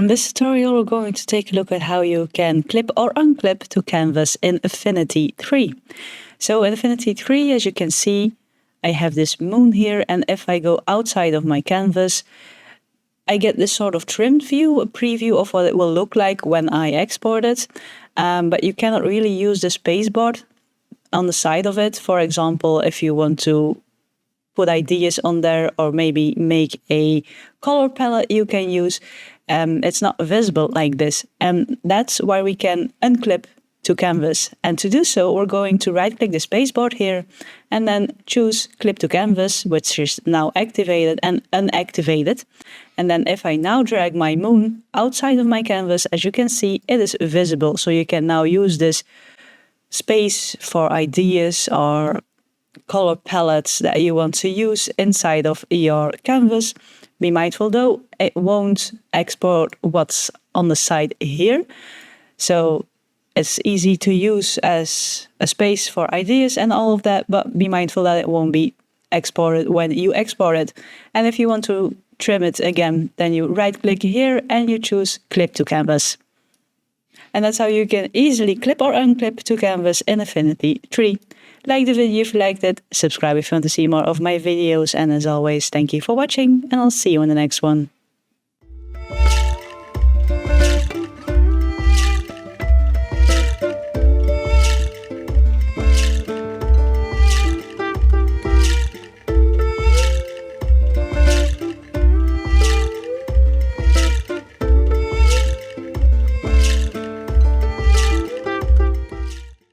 In this tutorial, we're going to take a look at how you can clip or unclip to canvas in Affinity 3. So in Affinity 3, as you can see, I have this moon here, and if I go outside of my canvas, I get this sort of trimmed view, a preview of what it will look like when I export it. But you cannot really use the pasteboard on the side of it. For example, if you want to put ideas on there or maybe make a color palette you can use, it's not visible like this. And that's why we can unclip to canvas. And to do so, we're going to right click the spaceboard here and then choose clip to canvas, which is now activated and unactivated. And then if I now drag my moon outside of my canvas, as you can see, it is visible. So you can now use this space for ideas or color palettes that you want to use inside of your canvas. Be mindful though, it won't export what's on the side here. So it's easy to use as a space for ideas and all of that, but be mindful that it won't be exported when you export it. And if you want to trim it again, then you right click here and you choose clip to canvas. And that's how you can easily clip or unclip to canvas in Affinity 3. Like the video if you liked it, subscribe if you want to see more of my videos, and as always, thank you for watching, and I'll see you in the next one.